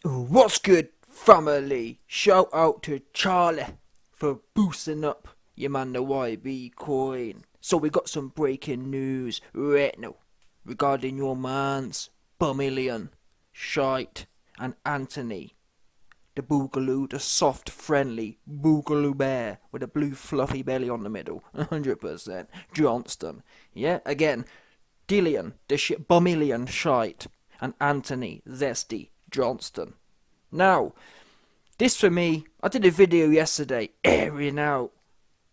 What's good, family? Shout out to Charlie for boosting up your man the YB coin. So we got some breaking news right now regarding your mans Bumillion, Shite, and Anthony. The Boogaloo, the soft, friendly Boogaloo bear with a blue fluffy belly on the middle. 100%. Johnston. Yeah, again, Dillian, the Bumillion Shite, and Anthony Zesty Johnston. Now, this for me, I did a video yesterday airing out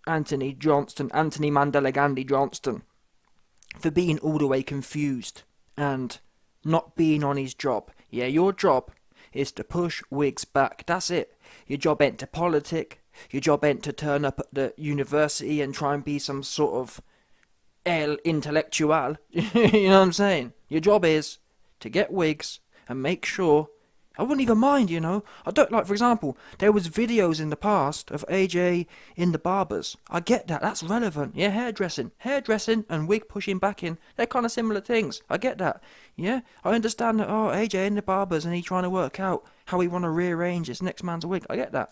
Anthony Johnston, Anthony Mandela Gandhi Johnston, for being all the way confused and not being on his job. Yeah, your job is to push wigs back. That's it. Your job ain't to politic. Your job ain't to turn up at the university and try and be some sort of el intellectual. You know what I'm saying? Your job is to get wigs and make sure. I wouldn't even mind, you know. I don't like, for example, there was videos in the past of AJ in the barbers. I get that. That's relevant. Yeah, hairdressing and wig pushing back in. They're kind of similar things. I get that. Yeah, I understand that. Oh, AJ in the barbers and he trying to work out how he want to rearrange his next man's wig. I get that.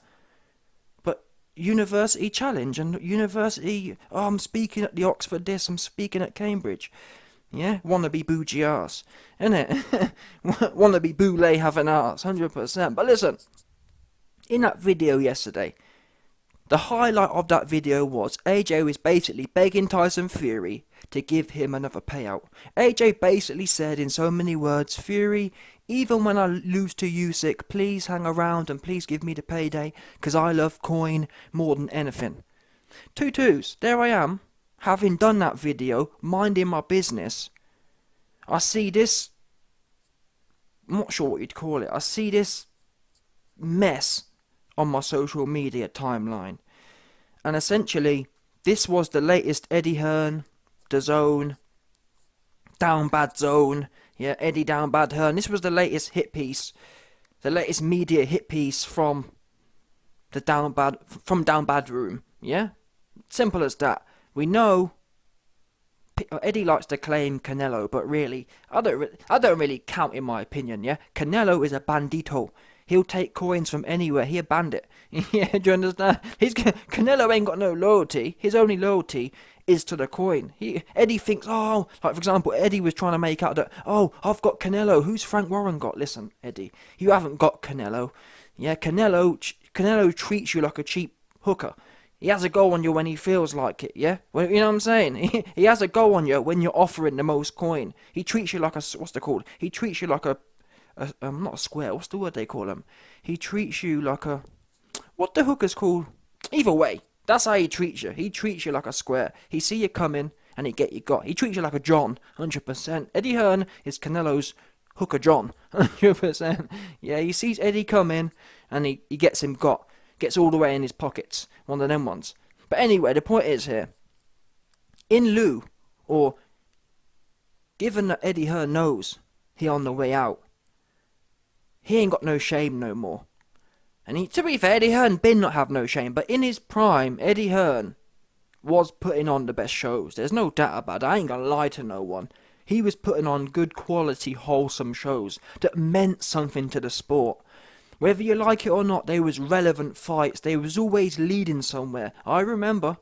But university challenge and university. Oh, I'm speaking at the Oxford this. I'm speaking at Cambridge. Yeah, wanna be bougie arse, innit? Wanna be boule have an arse, 100%. But listen, in that video yesterday, the highlight of that video was AJ was basically begging Tyson Fury to give him another payout. AJ basically said in so many words, Fury, even when I lose to Usyk, please hang around and please give me the payday, cause I love coin more than anything. Two twos, there I am. Having done that video, minding my business, I see this, I'm not sure what you'd call it, I see this mess on my social media timeline. And essentially, this was the latest Eddie Hearn, the Zone, Down Bad Zone, yeah, Eddie Down Bad Hearn. This was the latest hit piece, the latest media hit piece from the Down Bad room, yeah? Simple as that. We know Eddie likes to claim Canelo, but really, I don't really count in my opinion, yeah? Canelo is a bandito. He'll take coins from anywhere. He a bandit. Yeah, do you understand? Canelo ain't got no loyalty. His only loyalty is to the coin. Eddie thinks, oh, like for example, Eddie was trying to make out that, oh, I've got Canelo. Who's Frank Warren got? Listen, Eddie, you haven't got Canelo. Yeah, Canelo treats you like a cheap hooker. He has a go on you when he feels like it, yeah? Well, you know what I'm saying? He has a go on you when you're offering the most coin. He treats you like a, what's it called? He treats you like a not a square, what's the word they call him? He treats you like a, what the hookers called? Either way, that's how he treats you. He treats you like a square. He see you coming and he get you got. He treats you like a John, 100%. Eddie Hearn is Canelo's hooker John, 100%. Yeah, he sees Eddie coming and he gets him got. Gets all the way in his pockets. One of them ones. But anyway, the point is here. In lieu, or given that Eddie Hearn knows he on the way out, he ain't got no shame no more. And to be fair, Eddie Hearn been not have no shame, but in his prime, Eddie Hearn was putting on the best shows. There's no doubt about it. I ain't gonna lie to no one. He was putting on good quality, wholesome shows that meant something to the sport. Whether you like it or not, there was relevant fights. They was always leading somewhere. I remember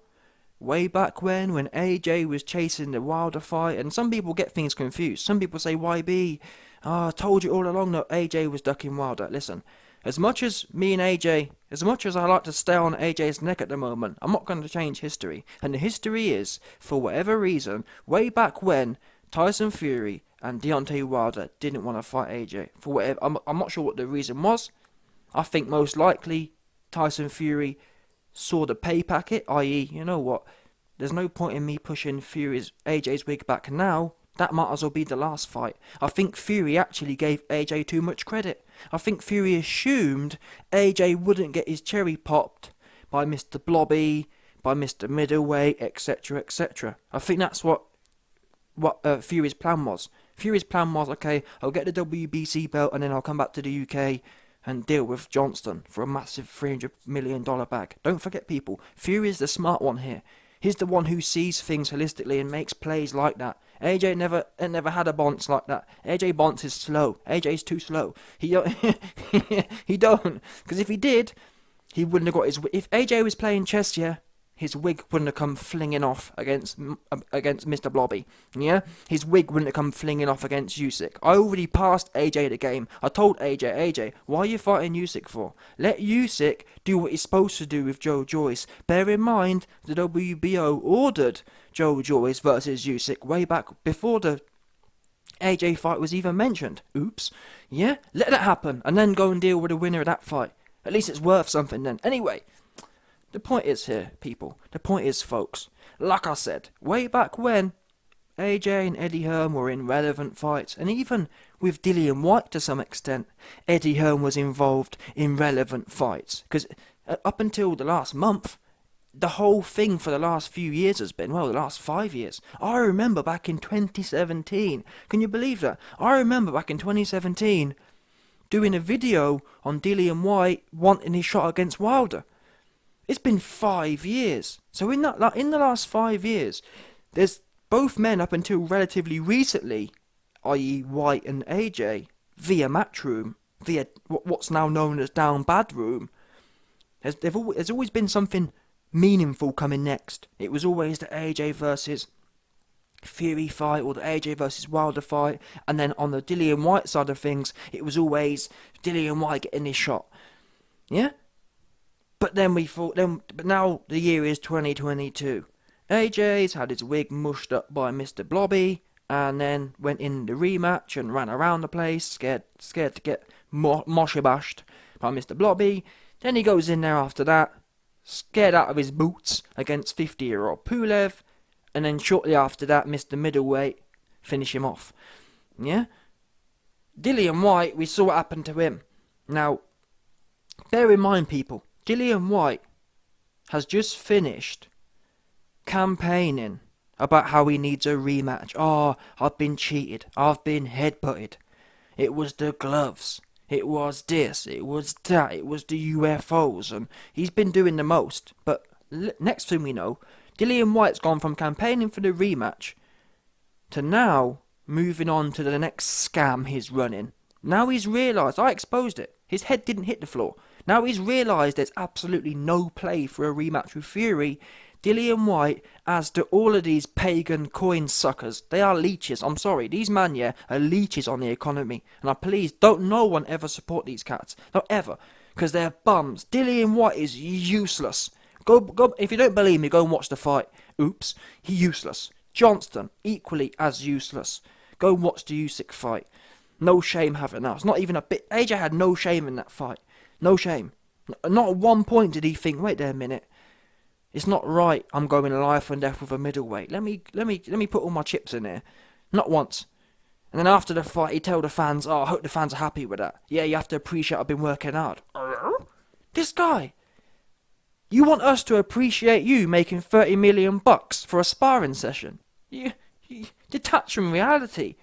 way back when AJ was chasing the Wilder fight, and some people get things confused. Some people say, YB, I told you all along that AJ was ducking Wilder. Listen, as much as me and AJ, as much as I like to stay on AJ's neck at the moment, I'm not going to change history. And the history is, for whatever reason, way back when Tyson Fury and Deontay Wilder didn't want to fight AJ. For whatever, I'm not sure what the reason was. I think most likely Tyson Fury saw the pay packet, i.e., you know what, there's no point in me pushing AJ's wig back now, that might as well be the last fight. I think Fury actually gave AJ too much credit. I think Fury assumed AJ wouldn't get his cherry popped by Mr. Blobby, by Mr. Middleweight, etc., etc. I think that's what Fury's plan was. Fury's plan was, okay, I'll get the WBC belt and then I'll come back to the UK and deal with Johnston for a massive $300 million bag. Don't forget, people, Fury is the smart one here. He's the one who sees things holistically and makes plays like that. AJ never had a bounce like that. AJ bounce is slow. AJ's too slow. He don't, he don't. Because if he did, he wouldn't have got his. If AJ was playing chess, yeah, his wig wouldn't have come flinging off against Mr. Blobby. Yeah, his wig wouldn't have come flinging off against Usyk. I already passed AJ the game. I told AJ, why are you fighting Usyk for? Let Usyk do what he's supposed to do with Joe Joyce. Bear in mind, the WBO ordered Joe Joyce versus Usyk way back before the AJ fight was even mentioned. Oops. Yeah, let that happen, and then go and deal with the winner of that fight. At least it's worth something then. Anyway. The point is here, people. The point is, folks. Like I said, way back when AJ and Eddie Hearn were in relevant fights, and even with Dillian White to some extent, Eddie Hearn was involved in relevant fights. Because up until the last month, the whole thing for the last few years has been, well, the last 5 years. I remember back in 2017. Can you believe that? I remember back in 2017 doing a video on Dillian White wanting his shot against Wilder. It's been 5 years. So in the last 5 years, there's both men up until relatively recently, i.e. White and AJ, via Matchroom, via what's now known as Down Bad Room. There's always been something meaningful coming next. It was always the AJ versus Fury fight or the AJ versus Wilder fight, and then on the Dillian White side of things, it was always Dillian White getting his shot. Yeah? But then but now the year is 2022. AJ's had his wig mushed up by Mr. Blobby, and then went in the rematch and ran around the place, scared to get mosh-bashed by Mr. Blobby. Then he goes in there after that, scared out of his boots against 50-year-old Pulev, and then shortly after that, Mr. Middleweight finish him off. Yeah? Dillian White, we saw what happened to him. Now, bear in mind, people, Dillian White has just finished campaigning about how he needs a rematch. Oh, I've been cheated. I've been headbutted. It was the gloves. It was this. It was that. It was the UFOs. And he's been doing the most. But next thing we know, Dillian White's gone from campaigning for the rematch to now moving on to the next scam he's running. Now he's realised, I exposed it. His head didn't hit the floor. Now he's realised there's absolutely no play for a rematch with Fury. Dillian White, as to all of these pagan coin suckers, they are leeches. I'm sorry, these men, yeah, are leeches on the economy. And please, don't no one ever support these cats. Not ever. Because they're bums. Dillian White is useless. Go, if you don't believe me, go and watch the fight. Oops, he's useless. Johnston, equally as useless. Go and watch the Usyk fight. No shame having that. It's not even a bit. AJ had no shame in that fight. No shame. Not at one point did he think, wait there a minute. It's not right. I'm going life and death with a middleweight. Let me put all my chips in here. Not once. And then after the fight, he told the fans, oh, I hope the fans are happy with that. Yeah, you have to appreciate I've been working hard. This guy. You want us to appreciate you making $30 million for a sparring session? You detach from reality.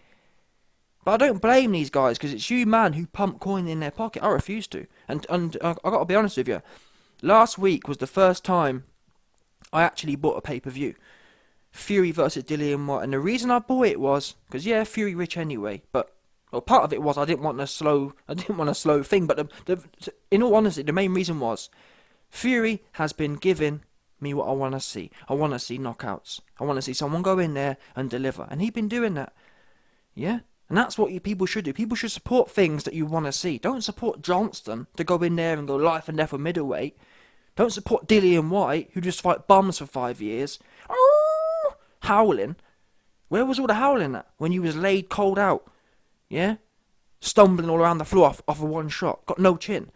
But I don't blame these guys, because it's you, man, who pump coin in their pocket. I refuse to. And I got to be honest with you. Last week was the first time I actually bought a pay-per-view. Fury versus Dillian White. And the reason I bought it was, because yeah, Fury rich anyway. But well, part of it was I didn't want a slow thing. But in all honesty, the main reason was Fury has been giving me what I want to see. I want to see knockouts. I want to see someone go in there and deliver. And he's been doing that. Yeah? And that's what people should do. People should support things that you want to see. Don't support Johnston to go in there and go life and death with middleweight. Don't support Dillian White, who just fight bums for 5 years. Howling. Where was all the howling at? When you was laid cold out. Yeah? Stumbling all around the floor off of one shot. Got no chin.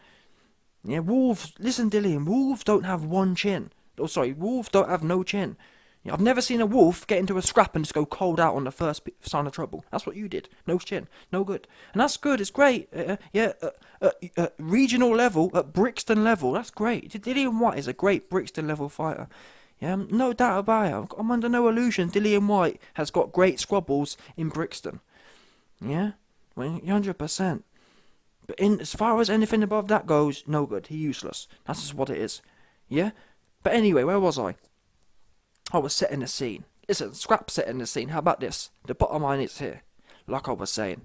Yeah, Wolves, listen Dillian, Wolves don't have one chin. Oh, sorry, Wolves don't have no chin. Yeah, I've never seen a wolf get into a scrap and just go cold out on the first sign of trouble. That's what you did. No chin. No good. And that's good. It's great. Regional level, at Brixton level, that's great. Dillian White is a great Brixton level fighter. Yeah, no doubt about it. I'm under no illusion. Dillian White has got great squabbles in Brixton. Yeah? 100%. But as far as anything above that goes, no good. He's useless. That's just what it is. Yeah? But anyway, where was I? I was setting the scene. listen, scrap setting the scene. How about this? The bottom line is here. Like I was saying,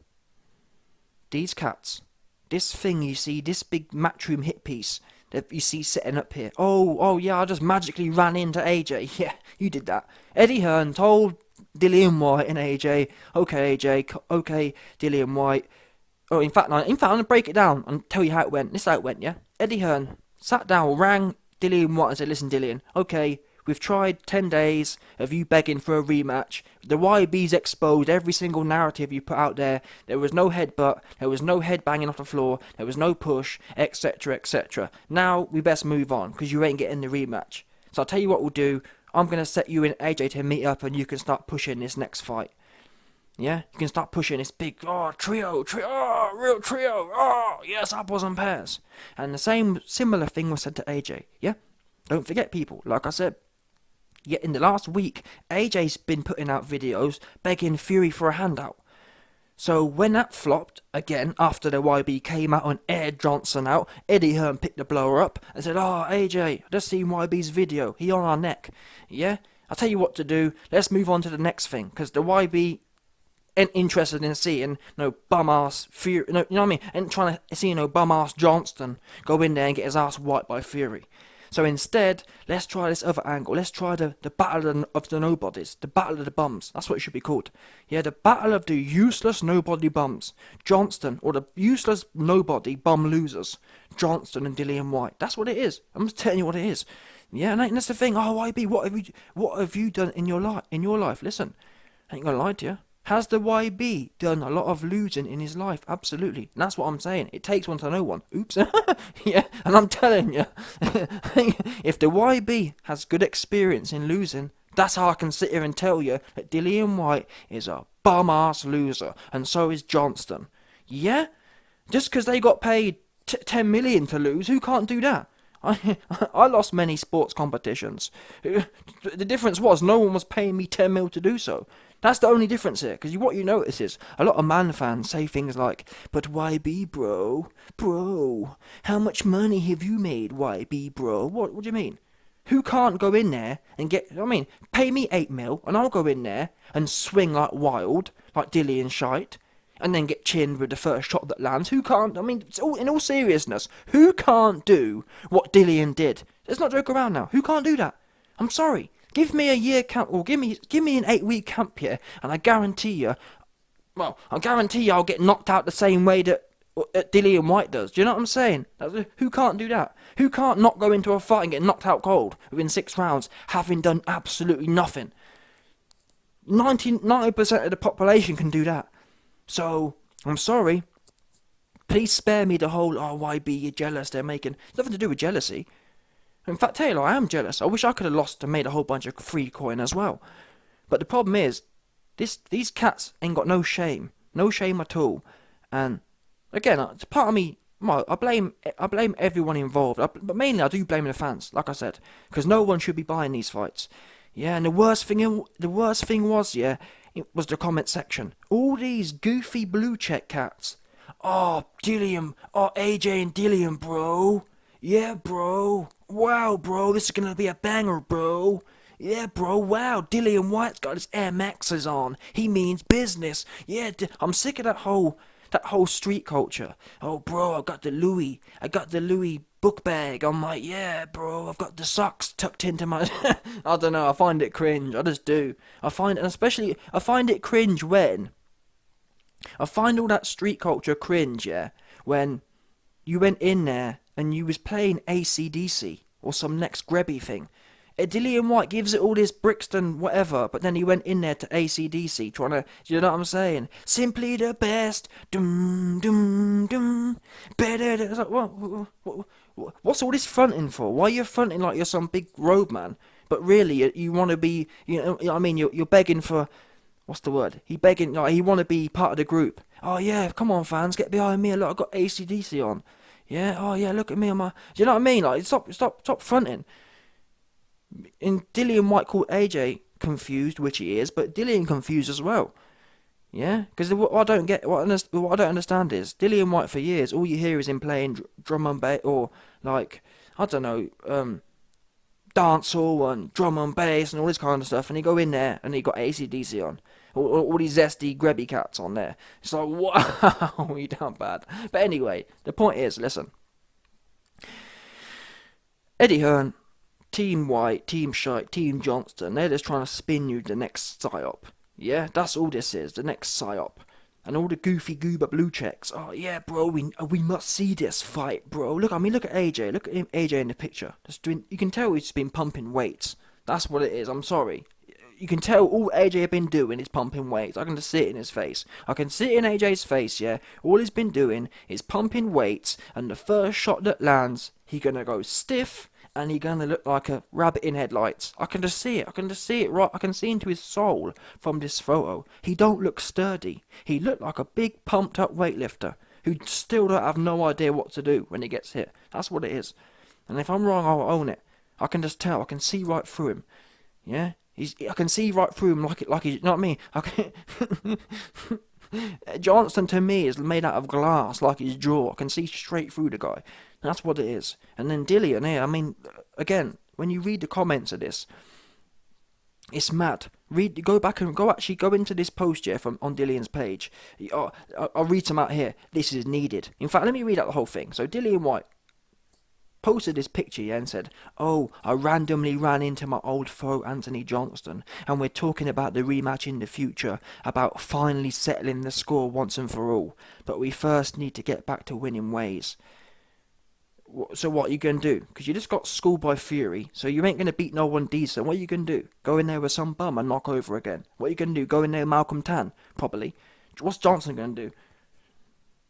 these cats, this thing you see, this big Matchroom hit piece that you see setting up here. Oh yeah, I just magically ran into AJ. Yeah, you did that. Eddie Hearn told Dillian White and AJ, okay AJ, okay Dillian White. Oh, in fact, I'm gonna break it down and tell you how it went. This is how it went, yeah. Eddie Hearn sat down, rang Dillian White and said, listen, Dillian, okay, we've tried 10 days of you begging for a rematch. The YB's exposed every single narrative you put out there. There was no headbutt, there was no head banging off the floor, there was no push, etc, etc. Now, we best move on, because you ain't getting the rematch. So I'll tell you what we'll do. I'm going to set you and AJ to meet up, and you can start pushing this next fight. Yeah, you can start pushing this big, real trio, yes, apples and pears. And the similar thing was said to AJ, yeah? Don't forget, people, like I said, yet in the last week, AJ's been putting out videos begging Fury for a handout. So when that flopped, again, after the YB came out and aired Johnson out, Eddie Hearn picked the blower up and said, AJ, I just seen YB's video, he on our neck. Yeah? I'll tell you what to do, let's move on to the next thing, because the YB ain't interested in seeing no bum-ass Fury, no, you know what I mean? Ain't trying to see no bum-ass Johnston go in there and get his ass wiped by Fury. So instead, let's try this other angle. Let's try the battle of the nobodies, the battle of the bums. That's what it should be called. Yeah, the battle of the useless nobody bums. Johnston, or the useless nobody bum losers. Johnston and Dillian White. That's what it is. I'm just telling you what it is. Yeah, and that's the thing. YB, what have you done in your life? Listen, I ain't gonna lie to you. Has the YB done a lot of losing in his life? Absolutely. And that's what I'm saying. It takes one to know one. Oops. Yeah, and I'm telling you, if the YB has good experience in losing, that's how I can sit here and tell you that Dillian White is a bum-ass loser, and so is Johnston. Yeah? Just because they got paid 10 million to lose, who can't do that? I lost many sports competitions. The difference was no one was paying me 10 mil to do so. That's the only difference here, because what you notice is a lot of Man fans say things like, but YB bro, how much money have you made, YB bro? What do you mean? Who can't go in there and pay me 8 mil and I'll go in there and swing like wild, like Dillian Shite, and then get chinned with the first shot that lands. Who can't, in all seriousness, who can't do what Dillian did? Let's not joke around now. Who can't do that? I'm sorry. Give me a year camp, or give me an 8-week camp here, and I guarantee you, I'll get knocked out the same way that Dillian White does. Do you know what I'm saying? Who can't do that? Who can't not go into a fight and get knocked out cold within 6 rounds, having done absolutely nothing? 90% of the population can do that. So, I'm sorry. Please spare me the whole, YB, you're jealous, they're making... It's nothing to do with jealousy. In fact, Taylor, I am jealous. I wish I could have lost and made a whole bunch of free coin as well. But the problem is, these cats ain't got no shame. No shame at all. And, again, part of me, I blame everyone involved. But mainly I do blame the fans, like I said. Because no one should be buying these fights. Yeah, and the worst thing was, yeah, it was the comment section. All these goofy blue check cats. Dillian, AJ and Dillian, bro. Yeah, bro. Wow, bro, this is gonna be a banger, bro. Yeah, bro, wow, Dillian White's got his Air Maxes on. He means business. Yeah, I'm sick of that whole street culture. Oh, bro, I got the Louis book bag. I'm like, yeah, bro, I've got the socks tucked into my... I don't know, I find it cringe. I just do. I find it cringe when... I find all that street culture cringe, yeah, when you went in there and you was playing AC/DC or some next Grebby thing. Dillian White gives it all this Brixton whatever, but then he went in there to AC/DC trying to, you know what I'm saying? Simply the best, dum dum dum, better. It's like, what's all this fronting for? Why are you fronting like you're some big roadman? But really, you want to be, you're begging for, what's the word? He want to be part of the group. Oh yeah, come on fans, get behind me. Look, I've got AC/DC on. Yeah, oh yeah, look at me on my... Do you know what I mean? Like, stop fronting. And Dillian White called AJ confused, which he is, but Dillian confused as well. Yeah? Because what I don't understand is, Dillian White for years, all you hear is him playing drum and bass, or, like, I don't know, dancehall and drum and bass and all this kind of stuff, and he go in there and he got AC/DC on. All these zesty, grabby cats on there. It's like, wow, you done bad. But anyway, the point is, listen. Eddie Hearn, Team White, Team Shite, Team Johnston, they're just trying to spin you the next psyop. Yeah, that's all this is, the next psyop. And all the goofy goober blue checks. Oh yeah, bro, we must see this fight, bro. Look at AJ. Look at him, AJ in the picture. You can tell he's been pumping weights. That's what it is. I'm sorry. You can tell all AJ has been doing is pumping weights. I can just see it in his face. I can see it in AJ's face, yeah. All he's been doing is pumping weights, and the first shot that lands, he gonna go stiff, and he gonna look like a rabbit in headlights. I can just see it. I can just see it right. I can see into his soul from this photo. He don't look sturdy. He looked like a big pumped up weightlifter who still don't have no idea what to do when he gets hit. That's what it is. And if I'm wrong, I'll own it. I can just tell. I can see right through him. Yeah. I can see right through him like he's, you know what I mean? I can, Johnston to me is made out of glass, like his jaw. I can see straight through the guy. That's what it is. And then Dillian here, I mean, again, when you read the comments of this, it's mad. Go into this post here on Dillian's page. I'll read some out here. This is needed. In fact, let me read out the whole thing. So Dillian White posted this picture and said, "Oh, I randomly ran into my old foe Anthony Johnston, and we're talking about the rematch in the future, about finally settling the score once and for all. But we first need to get back to winning ways." So what are you going to do? Because you just got schooled by Fury, so you ain't going to beat no one decent. What are you going to do? Go in there with some bum and knock over again? What are you going to do? Go in there with Malcolm Tan? Probably. What's Johnson going to do?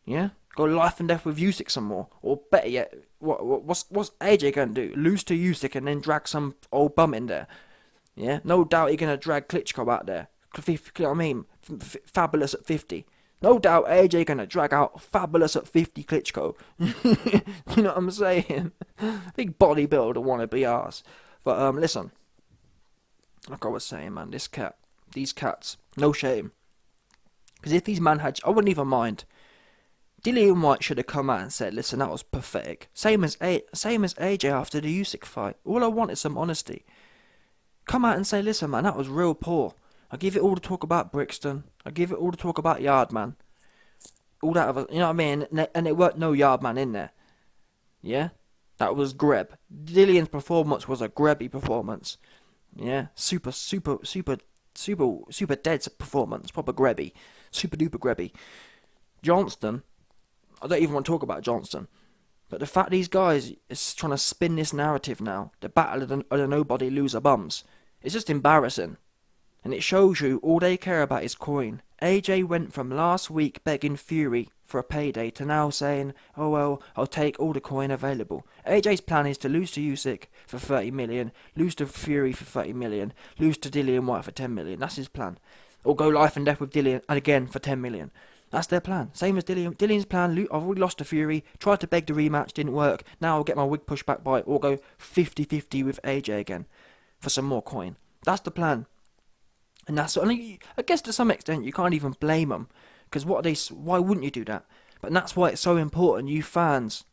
Yeah? Go life and death with Usyk some more? Or better yet, what's AJ going to do? Lose to Usyk and then drag some old bum in there? Yeah? No doubt you're going to drag Klitschko out there. You know what I mean? Fabulous at 50. No doubt AJ gonna drag out Fabulous at 50 Klitschko. You know what I'm saying? Big bodybuilder wannabe arse. But listen, like I was saying, man, these cats, no shame. Because if these man had, I wouldn't even mind. Dillian White should have come out and said, "Listen, that was pathetic." Same as AJ after the Usyk fight. All I want is some honesty. Come out and say, "Listen, man, that was real poor. I give it all the talk about Brixton. I give it all the talk about Yardman. All that other, you know what I mean? And it weren't no Yardman in there. Yeah? That was Greb. Dillian's performance was a Grebby performance. Yeah? Super dead performance. Proper Grebby. Super duper Grebby. Johnston, I don't even want to talk about Johnston. But the fact these guys is trying to spin this narrative now, the battle of the nobody loser bums, it's just embarrassing. And it shows you all they care about is coin. AJ went from last week begging Fury for a payday to now saying, "Oh well, I'll take all the coin available." AJ's plan is to lose to Usyk for 30 million, lose to Fury for 30 million, lose to Dillian White for 10 million. That's his plan. Or go life and death with Dillian and again for 10 million. That's their plan. Same as Dillian. Dillian's plan, I've already lost to Fury, tried to beg the rematch, didn't work. Now I'll get my wig pushed back by it, or go 50-50 with AJ again for some more coin. That's the plan. And that's, I guess to some extent you can't even blame them, because why wouldn't you do that? But that's why it's so important, you fans.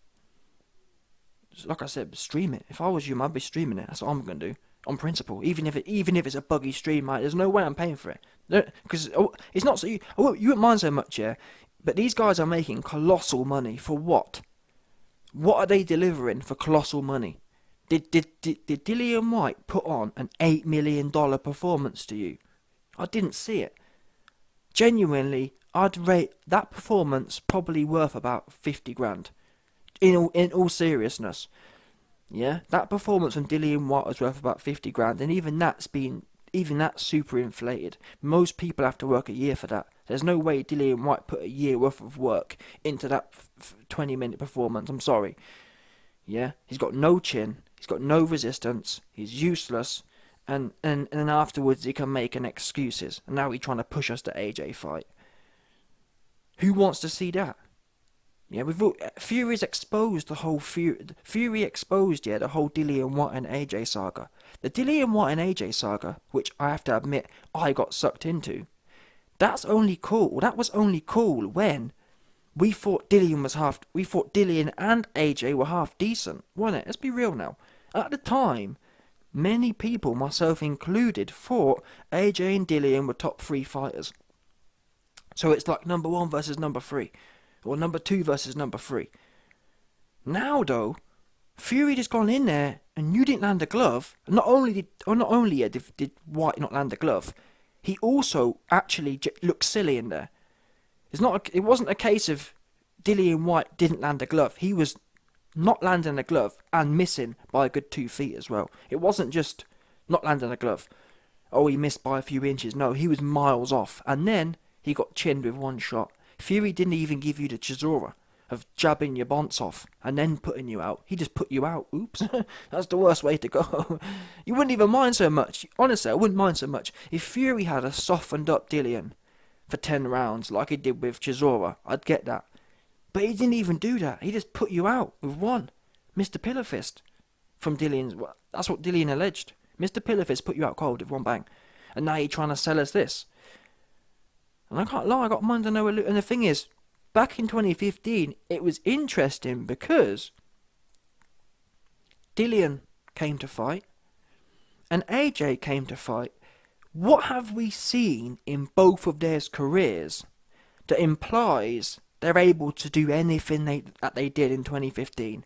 Like I said, stream it. If I was you, I'd be streaming it. That's what I'm gonna do, on principle. Even if it's a buggy stream, mate, there's no way I'm paying for it. Because it's not so you wouldn't mind so much, yeah. But these guys are making colossal money for what? What are they delivering for colossal money? Did Dillian White put on an $8 million performance to you? I didn't see it. Genuinely, I'd rate that performance probably worth about 50 grand. In all seriousness. Yeah? That performance from Dillian White was worth about 50 grand, and even that's super inflated. Most people have to work a year for that. There's no way Dillian White put a year worth of work into that 20-minute performance. I'm sorry. Yeah? He's got no chin. He's got no resistance. He's useless. And then afterwards he can make an excuses. And now he's trying to push us to AJ fight. Who wants to see that? Yeah, Fury's exposed the whole Fury exposed the whole Dillian White and AJ saga. The Dillian White and AJ saga, which I have to admit I got sucked into. That's only cool. That was only cool when we thought Dillian and AJ were half decent, wasn't it? Let's be real now. At the time, many people, myself included, thought AJ and Dillian were top 3 fighters. So it's like number 1 versus number 3, or number 2 versus number 3. Now though, Fury just gone in there and you didn't land a glove. Not only did White not land a glove, he also actually looked silly in there. It wasn't a case of Dillian White didn't land a glove. He was not landing a glove and missing by a good 2 feet as well. It wasn't just not landing a glove. Oh, he missed by a few inches. No, he was miles off. And then he got chinned with 1 shot. Fury didn't even give you the chisora of jabbing your bonce off and then putting you out. He just put you out. Oops. That's the worst way to go. You wouldn't even mind so much. Honestly, I wouldn't mind so much. If Fury had a softened up Dillian for 10 rounds like he did with Chisora, I'd get that. But he didn't even do that. He just put you out with 1. Mr. Pillar Fist from Dillian's. That's what Dillian alleged. Mr. Pillar Fist put you out cold with 1 bang. And now you're trying to sell us this. And I can't lie, I got mine to know. And the thing is, back in 2015, it was interesting because Dillian came to fight and AJ came to fight. What have we seen in both of their careers that implies they're able to do anything that they did in 2015?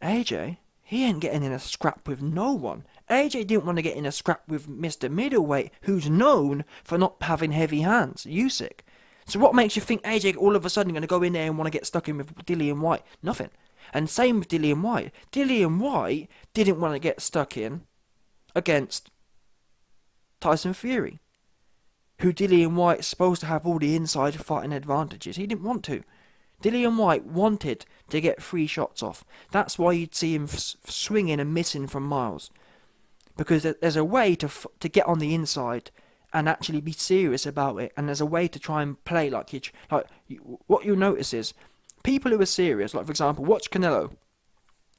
AJ, he ain't getting in a scrap with no one. AJ didn't want to get in a scrap with Mr. Middleweight, who's known for not having heavy hands, Usyk. So what makes you think AJ all of a sudden going to go in there and want to get stuck in with Dillian White? Nothing. And same with Dillian White. Dillian White didn't want to get stuck in against Tyson Fury, who Dillian White's supposed to have all the inside fighting advantages. He didn't want to. Dillian White wanted to get 3 shots off. That's why you'd see him swinging and missing from miles. Because there's a way to get on the inside and actually be serious about it, and there's a way to try and play like what you'll notice is people who are serious, like for example, watch Canelo.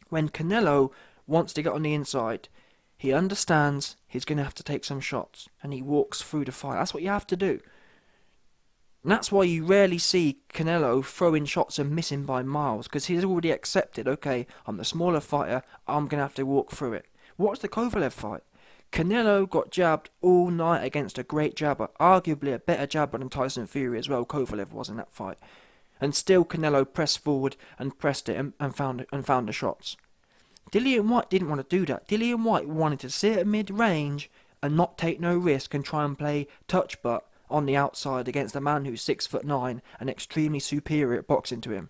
When Canelo wants to get on the inside, he understands he's going to have to take some shots, and he walks through the fight. That's what you have to do. And that's why you rarely see Canelo throwing shots and missing by miles, because he's already accepted, okay, I'm the smaller fighter, I'm going to have to walk through it. Watch the Kovalev fight. Canelo got jabbed all night against a great jabber, arguably a better jabber than Tyson Fury as well. Kovalev was in that fight, and still Canelo pressed forward and pressed it and found the shots. Dillian White didn't want to do that. Dillian White wanted to sit at mid-range and not take no risk and try and play touch butt on the outside against a man who's 6'9" and extremely superior at boxing to him.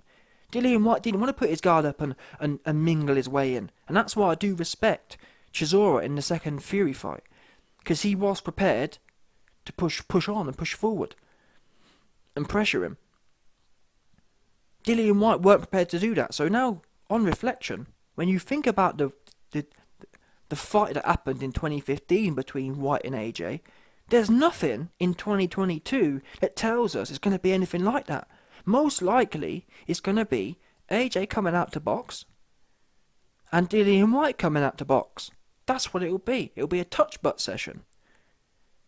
Dillian White didn't want to put his guard up and mingle his way in, and that's why I do respect Chisora in the second Fury fight, because he was prepared to push on and push forward and pressure him. Dillian White weren't prepared to do that. So now, on reflection, when you think about the fight that happened in 2015 between White and AJ, there's nothing in 2022 that tells us it's going to be anything like that. Most likely, it's going to be AJ coming out to box and Dillian White coming out to box. That's what it'll be. It'll be a touch butt session.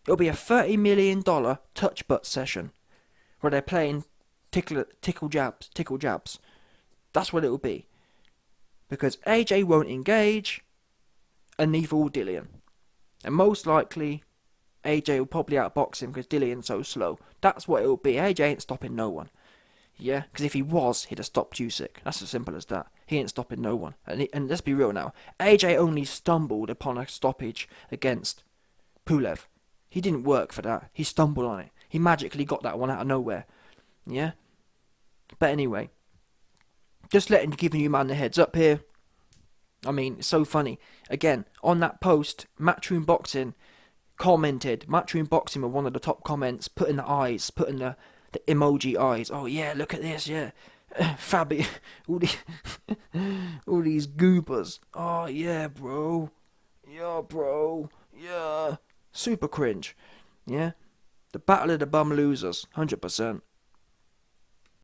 It'll be a $30 million touch butt session where they're playing tickle jabs. That's what it'll be. Because AJ won't engage, and neither will Dillian. And most likely, AJ will probably outbox him because Dillian's so slow. That's what it'll be. AJ ain't stopping no one. Yeah, because if he was, he'd have stopped Usyk. That's as simple as that. He ain't stopping no one. And let's be real now. AJ only stumbled upon a stoppage against Pulev. He didn't work for that. He stumbled on it. He magically got that one out of nowhere. Yeah? But anyway, just giving you man the heads up here. I mean, it's so funny. Again, on that post, Matchroom Boxing commented. Matchroom Boxing were one of the top comments, putting the eyes, putting the emoji eyes. Oh yeah, look at this, yeah. Fabi, all these goobers. Oh yeah, bro. Yeah, bro. Yeah. Super cringe. Yeah. The battle of the bum losers, 100%.